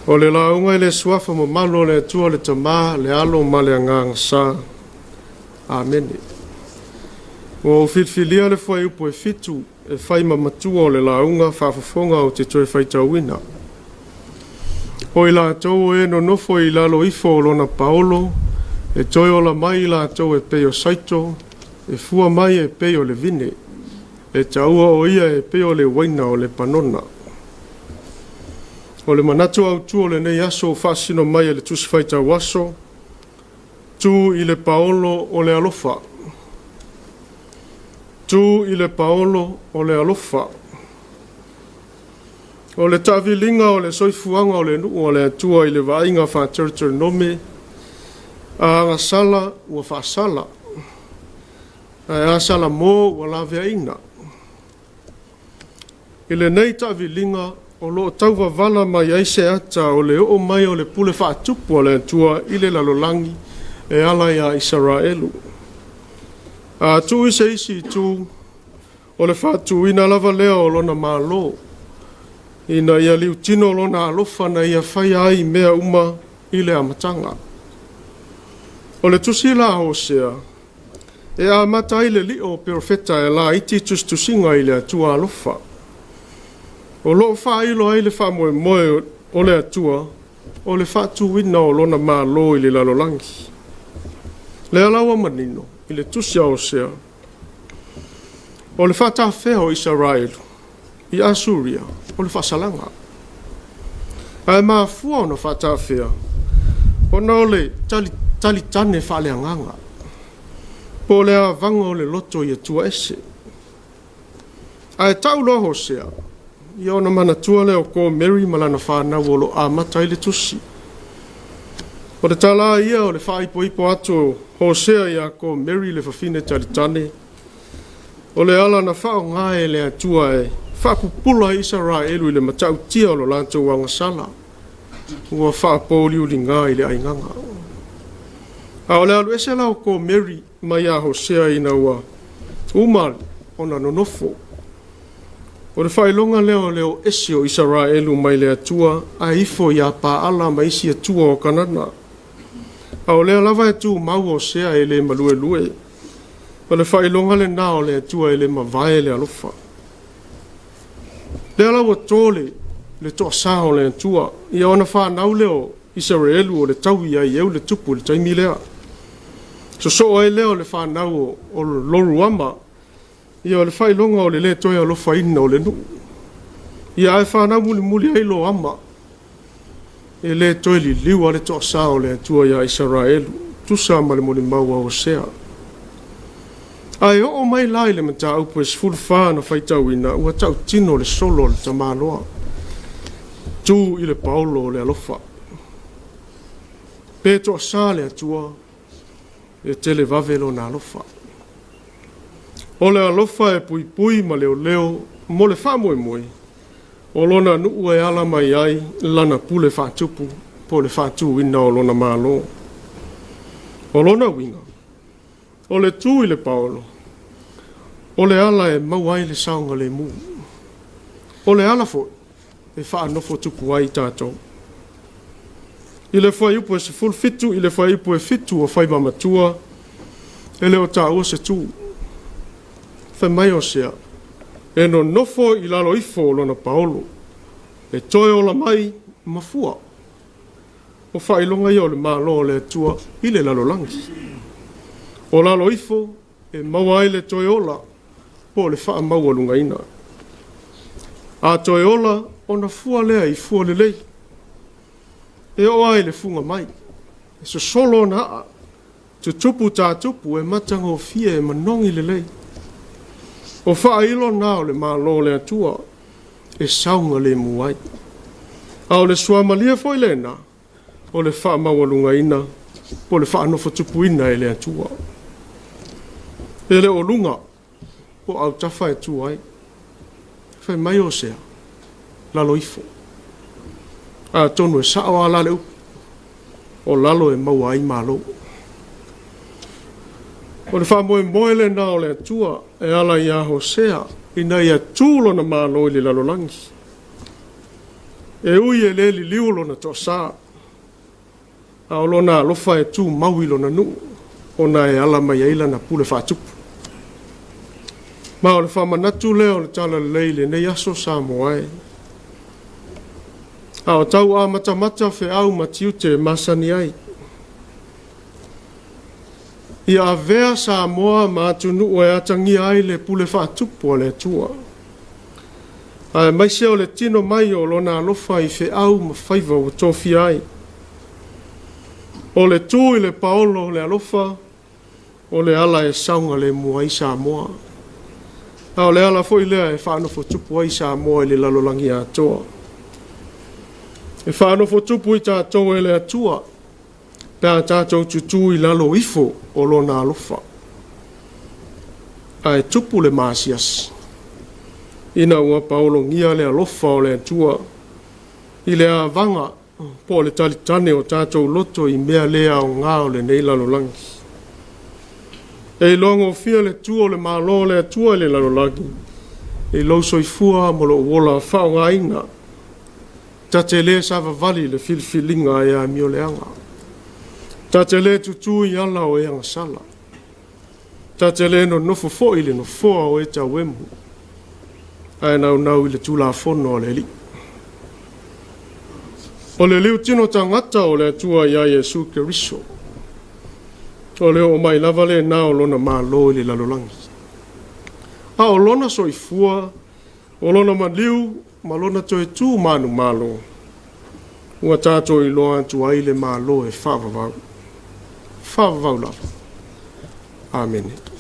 O le launga le suafa mo malo le tua le tama le alo ma le anganga sa. Amen. O fitfilia le fai upo e fitu e fai mamatua o le launga whafafonga o te toe fai tauina. O i la tau e no nofo i lalo ifo o lona Paolo e toi o la mai la tau e peo saito e fua mai e peo le vine e taua o ia e peo le waina o le panona. O le manatu au tu o le nei aso o fasino mai e le tusi faita waso, tu i le Paolo o le alofa. Tu i le Paolo o le alofa. O le tavilinga o le soifuanga o le nuu o le atua i le vainga wha territory nome, a anga sala ua wha sala. A sala mo ua la veaina. I le nei tavilinga o lo tau vala mai aise ata o le o mai o le pule whaatupu o le atua i le lalolangi e ala ia Israelu. A tu ise isi tu o le whaatu ina lava lea o lona malo. Ina ia liu tino lona alofa na ia whai ai mea uma i le amatanga. O le tusila hosea e a mata i le li o profeta e la iti tustusinga i le atua alofa. O lo whailo ai le wha moe moe o le atua, o le whatu wina o lona malo i le lalolangi. Le alawa manino, i le tusia o sea. O le whata whea o Israelu, i Asuria, o le whasalanga. Ai maa fua o na whata whea, o na o le tali tane whale anganga. Po le a vanga o le loto i atua ese. Ai tau loho sea, i ona mana tua leo ko Mary malana whanau o lo a mata i le tusi. O le tala ia o le whaipo ipo atu Hosea ia ko Mary le whawhine talitane. O le ala na whao ngae le atua e whapupula Israelu i le matau tia o lo lantou wangasala. Ua whapoli uli ngā i le ainganga. A o le alu ese lau ko Mary mai a Hosea ina ua umali o na nonofo. O le whailonga leo esi o Israelu mai le atua a ifo ia pa ala mai isi atua o kanana. A o lea lava atu mau o sea e le malue lue. O le whailonga le nao le atua e le mavae le alofa. Lea lawa tole le toa sao le atua. Ia ona whanau leo Israelu o le tau ia i eu le tupu le taimi lea. So ai leo le whanau o loru ama. Ia o le whailonga o le toe o lo whaina o le nu. Ia e whanau muli ai lo ama. E le toe li liwa le toa sao le atua ia Israelu. Tusa ma le moli maua o sea. Ai o mai lai le mata aupu e sifuru whana whaitau ina. Ua tau tino le solo le tamaloa. Tu i le Paolo le alofa. Pe toa sa le atua. E tele vavelo na alofa. O le alofa e pui ma leo mo le wha moe. O lona nuu e ala mai ai lana pule whatupu po le whatu ina o lona malo. O lona winga. O le tū i le Paolo. O le ala e mau ai le saunga le mu. O le ala fo e wha anofo tupu ai tātou. I le whai upo e se full fitu, i le whai upo e fitu o whai mamatua. E leo tā ua se tū. Whai mai o sea. E no nofo i lalo ifo lona Paolo. E toe o la mai mafua. O whailonga i o le malo le tua i le lalo langi. O lalo ifo e maua i le toe ola po le wha maua lunga ina. A toe ola o na fua lea i fua le lei. E o ai le funga mai. E so solo na a. Tutupu tā tupu e matanga o fia e manongi le lei. O whailo nao le malo le atua e saunga le muai. A o le suamalia foi lena o le wha mawalunga ina po le wha anofo tupu ina e le atua. E le o lunga po au tafa e tuai. Whai mai o sea lalo ifo. A tonu e sao ala le upu. O lalo e maua ai malo. O le wha moe le nao le atua e ala ia Hosea ina ia tūlo na malo i le lalolangi. e ui e le li liu lona to sa a o lona alofa e tu maui lona nu ona e ala mai aila na pule whaatupu ma o le whamanatu leo le tala leile nei aso sa moai a o tau a mata fe au matiu te masani ai ia avea sa moa ma atunu e atangi ai le pule whaatupu o le tua ai mai se o le tino mai o lona alofa I fe au ma whaiva o tofi ai o le tū I le paolo le alofa o le ala e saunga le mua I Samoa a o le ala fo I lea e whanofo tupu ai Samoa I le lalolangi atoa e whanofo tupu I tātou e le atua pēa tātou tutu I lalo ifo o lona alofa ai tupu le masias ina ua paolo ngia le alofa o le atua I le avanga po le talitane o tātou loto I mea lea o ngā o le nei lalolangi e longo fia le tua o le malo le atua le lalolangi e lo soifua mo lo wola whao ngā inga ta te le sava vali le filfilinga e a mio leanga ta te le tutu I ala o e anga sala ta te le no nofo fo I le no foa o e ta wemu ai nau I le tula fono o le li o le liu tino tangata o le atua ia Yesu Keriso o le o mai lava le na o lona malo I le lalolangi a o lona soifua o lona maliu ma lona toe tu manu malo ua tātou I loa atu ai le malo e whavavau lava amen